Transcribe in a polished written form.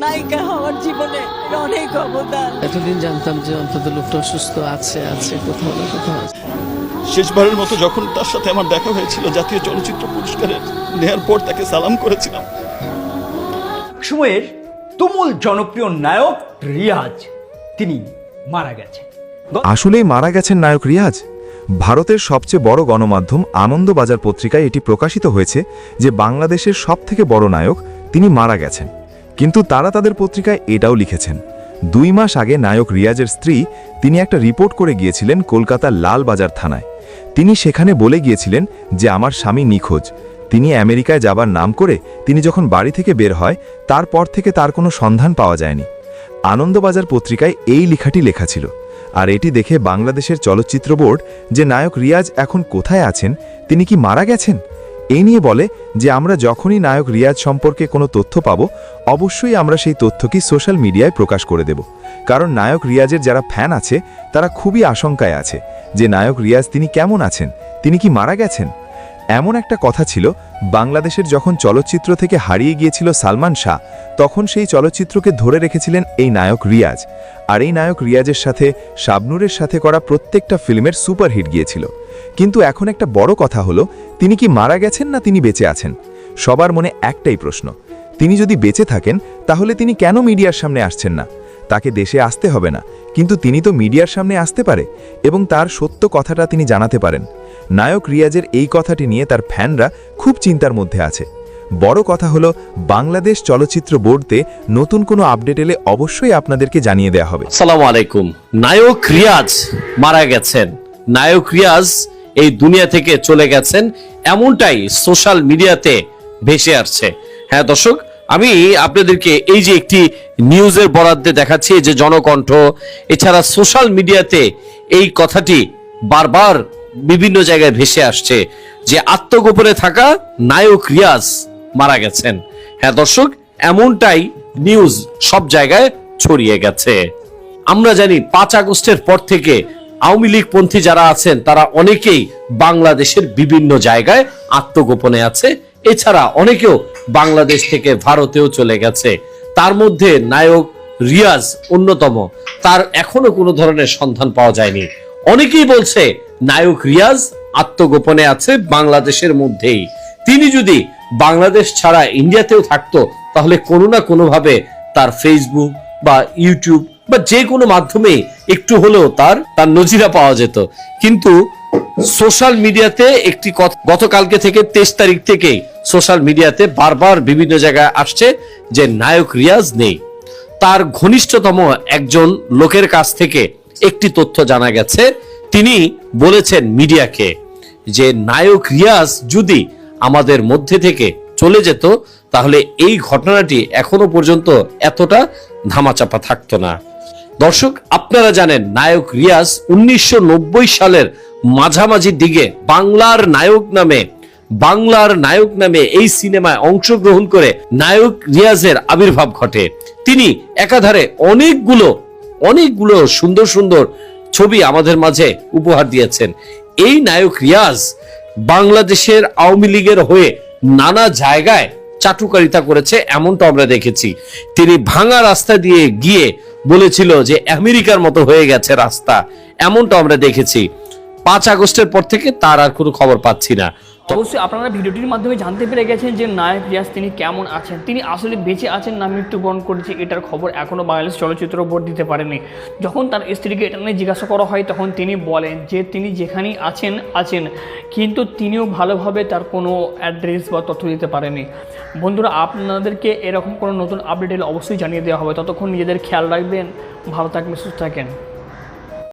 নায়িকা হওয়ার জীবনে অনেক অবদান। এতদিন জানতাম যে অন্তত লোকটা অসুস্থ আছে কোথাও না কোথাও আছে। শেষবারের মতো যখন তার সাথে আমার দেখা হয়েছিল জাতীয় চলচ্চিত্র পুরস্কারের নেয়ার পর তাকে সালাম করেছিলাম। সময়ের তুমুল জনপ্রিয় নায়ক রিয়াজ তিনি মারা গেছেন। আসলেই মারা গেছেন নায়ক রিয়াজ। ভারতের সবচেয়ে বড় গণমাধ্যম আনন্দবাজার পত্রিকায় এটি প্রকাশিত হয়েছে যে বাংলাদেশের সবথেকে বড় নায়ক তিনি মারা গেছেন। কিন্তু তারা তাদের পত্রিকায় এটাও লিখেছেন 2 মাস আগে নায়ক রিয়াজের স্ত্রী তিনি একটা রিপোর্ট করে গিয়েছিলেন কলকাতার লালবাজার থানায়। তিনি সেখানে বলে গিয়েছিলেন যে আমার স্বামী নিখোঁজ। তিনি আমেরিকায় যাবার নাম করে তিনি যখন বাড়ি থেকে বের হয় তারপর থেকে তার কোনো সন্ধান পাওয়া যায়নি। আনন্দবাজার পত্রিকায় এই লেখাটি লেখা ছিল। আর এটি দেখে বাংলাদেশের চলচ্চিত্র বোর্ড যে নায়ক রিয়াজ এখন কোথায় আছেন, তিনি কি মারা গেছেন, এই নিয়ে বলে যে আমরা যখনই নায়ক রিয়াজ সম্পর্কে কোনো তথ্য পাব অবশ্যই আমরা সেই তথ্যকে সোশ্যাল মিডিয়ায় প্রকাশ করে দেব। কারণ নায়ক রিয়াজের যারা ফ্যান আছে তারা খুবই আশঙ্কায় আছে যে নায়ক রিয়াজ তিনি কেমন আছেন, তিনি কি মারা গেছেন। এমন একটা কথা ছিল বাংলাদেশের যখন চলচ্চিত্র থেকে হারিয়ে গিয়েছিল সালমান শাহ তখন সেই চলচ্চিত্রকে ধরে রেখেছিলেন এই নায়ক রিয়াজ। আর এই নায়ক রিয়াজের সাথে শাবনূরের সাথে করা প্রত্যেকটা ফিল্মের সুপারহিট গিয়েছিল। কিন্তু এখন একটা বড় কথা হলো তিনি কি মারা গেছেন না তিনি বেঁচে আছেন। সবার মনে একটাই প্রশ্ন, তিনি যদি বেঁচে থাকেন তাহলে তিনি কেন মিডিয়ার সামনে আসছেন না। তাকে দেশে আসতে হবে না, কিন্তু তিনি তো মিডিয়ার সামনে আসতে পারে এবং তার সত্য কথাটা তিনি জানাতে পারেন। নায়ক রিয়াজের এই কথাটি নিয়ে তার ফ্যানরা খুব চিন্তার মধ্যে আছে। বড় কথা হলো বাংলাদেশ চলচ্চিত্র বোর্ডতে নতুন কোনো আপডেট এলে অবশ্যই আপনাদেরকে জানিয়ে দেওয়া হবে। আসসালামু আলাইকুম। নায়ক রিয়াজ মারা গেছেন, নায়ক রিয়াজ এই দুনিয়া থেকে চলে গেছেন, এমনটাই সোশ্যাল মিডিয়াতে ভেসে আসছে। হ্যাঁ দর্শক, আমি আপনাদেরকে এই যে একটি নিউজের বরাদ্দে দেখাচ্ছি যে জনকণ্ঠ, এছাড়া সোশ্যাল মিডিয়াতে এই কথাটি বারবার বিভিন্ন জায়গায় ভেসে আসছে যে আত্মগোপনে থাকা নায়ক রিয়াজ মারা গেছেন। হ্যাঁ দর্শক, এমনটাই নিউজ সব জায়গায় ছড়িয়ে গেছে। আমরা জানি 5 আগস্টের পর থেকে আওয়ামী লীগপন্থী যারা আছেন তারা অনেকেই বাংলাদেশের বিভিন্ন জায়গায় আত্মগোপনে আছে। এছাড়া অনেকেও বাংলাদেশ থেকে ভারতেও চলে গেছে। তার মধ্যে নায়ক রিয়াজ অন্যতম। তার এখনো কোনো ধরনের সন্ধান পাওয়া যায়নি। অনেকেই বলছে নায়ক রিয়াজ আত্মগোপনে আছে বাংলাদেশের মধ্যেই। তিনি যদি বাংলাদেশ ছাড়া ইন্ডিয়াতেও থাকতো তাহলে কোনো না কোনোভাবে তার ফেসবুক বা ইউটিউব বা যে কোনো মাধ্যমে একটু হলেও তার নজিরা পাওয়া যেত। কিন্তু সোশ্যাল মিডিয়াতে একটি গতকালকে থেকে 23 তারিখ থেকেই সোশ্যাল মিডিয়াতে বারবার বিভিন্ন জায়গায় আসছে যে নায়ক রিয়াজ নেই। তার ঘনিষ্ঠতম একজন লোকের কাছ থেকে একটি তথ্য জানা গেছে। তিনি বলেছেন মিডিয়াকে যে নায়ক রিয়াজ যদি আমাদের মধ্যে থেকে চলে যেত তাহলে এই ঘটনাটি এখনো পর্যন্ত এতটা ধামাচাপা থাকতো না। দর্শক, আপনারা জানেন নায়ক রিয়াজ 1990 সালের মাঝামাঝির দিকে বাংলার নায়ক নামে এই সিনেমায় অংশগ্রহণ করে নায়ক রিয়াজের আবির্ভাব ঘটে। তিনি একাধারে অনেকগুলো সুন্দর সুন্দর ছবি আমাদের মাঝে উপহার দিয়েছেন। এই নায়ক রিয়াজ বাংলাদেশের আওয়ামী লীগের হয়ে নানা জায়গায় চাটুকারিতা করেছে, এমনটা আমরা দেখেছি। তিনি ভাঙা রাস্তা দিয়ে গিয়ে বলেছিল যে আমেরিকার মতো হয়ে গেছে রাস্তা, এমনটা আমরা দেখেছি। 5 আগস্টের পর থেকে তার আর কোনো খবর পাচ্ছি না। অবশ্যই আপনারা ভিডিওটির মাধ্যমে জানতে পেরে গেছেন যে নায়ক রিয়াজ তিনি কেমন আছেন, তিনি আসলে বেঁচে আছেন না মৃত্যুবরণ করেছে, এটার খবর এখনও বাংলাদেশ চলচ্চিত্র বোর্ড দিতে পারেনি। যখন তার স্ত্রীকে এটা নিয়ে জিজ্ঞাসা করা হয় তখন তিনি বলেন যে তিনি যেখানেই আছেন, কিন্তু তিনিও ভালোভাবে তার কোনো অ্যাড্রেস বা তথ্য দিতে পারেনি। বন্ধুরা, আপনাদেরকে এরকম কোনো নতুন আপডেট এলে অবশ্যই জানিয়ে দেওয়া হবে। ততক্ষণ নিজেদের খেয়াল রাখবেন, ভালো থাকবেন, সুস্থ থাকেন।